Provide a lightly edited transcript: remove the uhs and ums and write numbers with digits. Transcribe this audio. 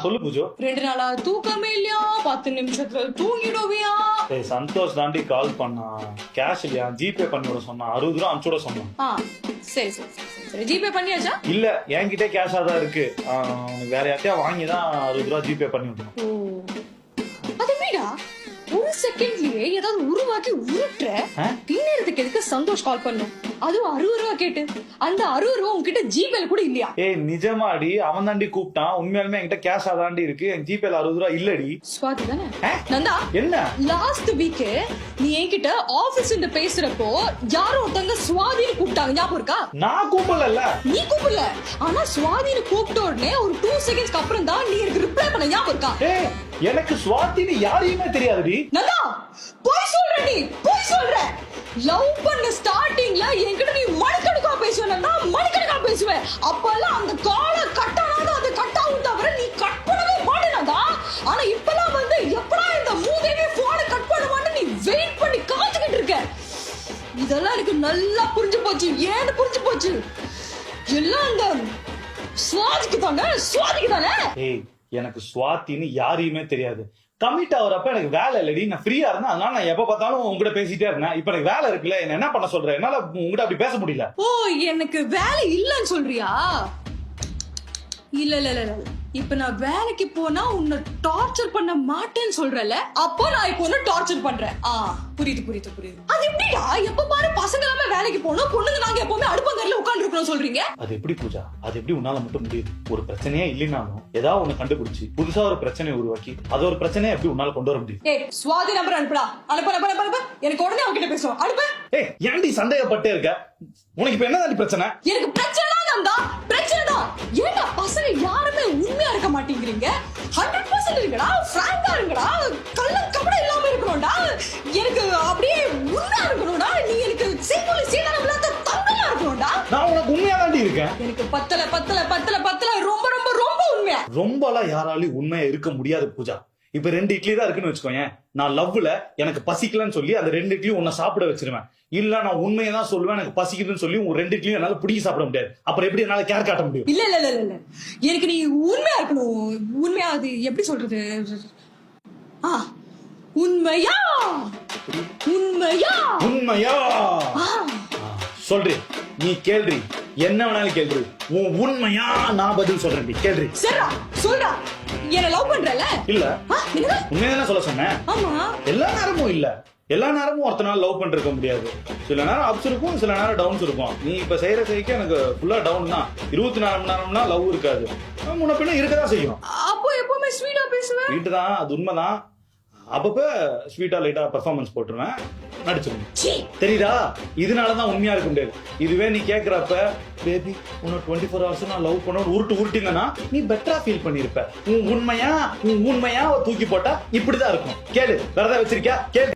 சொல்லு பூஜோ. 2 நாளா தூக்கமே இல்லையா? 10 நிமிஷத்துல தூங்கிடுவியா? ஏய் சந்தோஷ் தாண்டி கால் பண்ணா. கேஷ் இல்லையா? ஜிபே பண்ணி விட சொன்னா. 60 ரூபா அனுப்பிச்சு விட சொன்னா. சரி சரி சரி ஜிபே பண்ணியாச்சா? இல்ல என்கிட்ட கேஷா தான் இருக்கு. உனக்கு வேற யார்ட்டையா வாங்கி தான் 60 ரூபா ஜிபே பண்ணி விடணும். ஓ அது எப்படிடா ஒரு செகண்ட்லயே ஏதாவது உருவாக்கி உருட்டுற? இந்நேரத்துக்கு எதுக்கு சந்தோஷ் கால் பண்ணும்? அதுவும் 60 ரூபா கேட்டு. அந்த 60 ரூபா உங்ககிட்ட ஜிபேல கூட இல்லையா? ஏய் நிஜமாடி, அவன் தாண்டி கூப்பிட்டான். உண்மையாலுமே என்கிட்ட கேஷா தாண்டி இருக்கு. என் ஜிபேல 60 ரூபா இல்லடி. ஸ்வாதி தானே? நந்தா என்ன லாஸ்ட் வீக் நீ என்கிட்ட ஆபீஸ்ல பேசுறப்போ யாரோ ஒருத்தங்க ஸ்வாதின்னு கூப்பிட்டாங்க, ஞாபகம் இருக்கா? நான் கூப்பிடல. நீ கூப்பிடல, ஆனா ஸ்வாதின்னு கூப்பிட்ட உடனே ஒரு 2 செகண்ட்ஸ்க்கு அப்புறம் தான் நீ எனக்கு ரிப்ளை பண்ண, ஞாபகம் இருக்கா? ஏய் எனக்கு ஸ்வாதின்னு யாரையுமே தெரியாதுடி. நந்தா போய் சொல்ற, நீ போய் சொல்ற. லவ் பண்ண ஸ்டார்டிங்ல என்கிட்ட நீ மணிக்கணக்கா பேசுவேன்னா மணிக்கணக்கா பேசுவேன். அப்பெல்லாம் அந்த காலை கட் ஆனாத அது கட் ஆகும் தவிர நீ கட் பண்ணவே மாட்டேனதா. ஆனா இப்பெல்லாம் வந்து எப்படா இந்த மூதேவி போனை கட் பண்ணுவான்னு நீ வெயிட் பண்ணி காத்துக்கிட்டு இருக்க. இதெல்லாம் எனக்கு நல்லா புரிஞ்சு போச்சு. ஏன்னு புரிஞ்சு போச்சு? எல்லாம் அந்த சுவாதிக்கு தானே, சுவாதிக்கு தானே. ஏய் எனக்கு ஸ்வாதின்னு யாரையுமே தெரியாது. கமிட் ஆகுறப்ப எனக்கு வேலை இல்லடி. நான் ஃப்ரீயா இருந்தேன், அதனால நான் எப்ப பார்த்தாலும் உங்ககிட்ட பேசிட்டே இருந்தேன். இப்ப எனக்கு வேலை இருக்குல்ல, என்ன பண்ண சொல்ற? என்னால உங்ககிட்ட அப்படி பேச முடியல. ஓ எனக்கு வேலை இல்லன்னு சொல்றியா? இல்ல இல்ல இல்ல இல்ல. இப்ப நான் வேலைக்கு போனா உன்னை டார்ச்சர் பண்ண மாட்டேன்னு சொல்றல, அப்போ நான் இப்போ உன்னை டார்ச்சர் பண்றேன். புரியுது புரியுது புரியுது. அது எப்படிடா எப்ப பாரு பசங்க எல்லாமே வேலைக்கு போனோம், பொண்ணுங்க நாங்க எப்பவுமே அடுப்பங்கரையில உட்கார்ந்து இருக்கணும் சொல்றீங்க? அது எப்படி பூஜா? அது எப்படி உன்னால மட்டும் முடியுது? ஒரு பிரச்சனையே இல்லைனாலும் ஏதாவது ஒண்ணு கண்டுபிடிச்சு புதுசா ஒரு பிரச்சனையை உருவாக்கி அது ஒரு பிரச்சனையை எப்படி உன்னால கொண்டு வர முடியும்? ஏய் சுவாதி நம்பர் அனுப்புடா. அனுப்பு அனுப்பு அனுப்பு. எனக்கு உடனே அவன்கிட்ட பேசுவோம். அனுப்பு. ஏய் ஏன்டி சந்தேகப்பட்டே இருக்க? உனக்கு இப்ப என்ன பிரச்சனை? எனக்கு பிரச்சனை தான், பிரச்சனை தான். ஏன்டா பசங்க யாருமே உண்மையா இருக்க மாட்டேங்கிறீங்க? 100% இருக்கடா, ஃப்ராங்கா இருக்கடா, கள்ள கபட இல்லாம இருக்கணும்டா. எனக்கு அப்படியே உண்மையா இருக்கணும்டா. நீ எனக்கு சிம்பிள் சீதானம் இல்லாத தங்கமா இருக்கணும்டா. நான் உனக்கு உண்மையா தாண்டி இருக்கேன். எனக்கு பத்தல பத்தல பத்தல பத்தல ரொம்ப ரொம்ப ரொம்ப உண்மையா. ரொம்பலாம் யாராலையும் உண்மையா இருக்க முடியாது பூஜா. இப்ப 2 இட்லி தான் இருக்குன்னு வச்சுக்கோங்க. நான் லவ்ல எனக்கு பசிக்கலன்னு சொல்லி அந்த 2 இட்லியும் உன்னை சாப்பிட வச்சிருவேன். இல்ல நான் உண்மையை தான் சொல்லுவேன், எனக்கு பசிக்குதுன்னு சொல்லி உன் 2 இட்லியும் என்னால பிடிக்க சாப்பிட முடியாது. அப்புறம் எப்படி என்னால கேர் காட்ட முடியும்? இல்ல இல்ல இல்ல இல்ல. எனக்கு நீ உண்மையா இருக்கணும். உண்மையா அது எப்படி சொல்றது? உண்மையா உண்மையா உண்மையா சொல்றி. நீ கேள்றி, என்ன வேணாலும் கேள்றி. உன் உண்மையா நான் பதில் சொல்றேன். கேள்றி. சரிடா சொல்றா. என்ன லவ் பண்றல? இல்ல உண்மையா சொல்ல சொன்னேன். ஆமா எல்லா நேரமும் இல்ல. எல்லா நேரமும் ஒருத்தனால லவ் பண்ணிருக்க முடியாது. சில நேரம் அப்ஸ் இருக்கும், சில நேரம் டவுன்ஸ் இருக்கும். நீ இப்ப செய்யற செய்ய எனக்கு ஃபுல்லா டவுன் தான். 24 மணி நேரம்னா லவ் இருக்காது. முன்ன பின்ன இருக்கதான் செய்யும். அப்போ எப்பவுமே ஸ்வீட்டா பேசுவேன். ஸ்வீட் தான், அது உண்மைதான். அப்பப்ப ஸ்வீட்டா லைட்டா பெர்ஃபார்மன்ஸ் போட்டுருவேன், நடிச்சிருவேன். தெரியுதா? இதனாலதான் உண்மையா இருக்க முடியாது. இதுவே நீ கேக்குறப்ப பேபி உன்னை 24 hours நான் லவ் பண்ண உருட்டிங்கன்னா நீ பெட்டரா ஃபீல் பண்ணிருப்ப. உன் உண்மையா தூக்கி போட்டா இப்படிதான் இருக்கும். கேளு, வேறதா வச்சிருக்கியா? கேளு.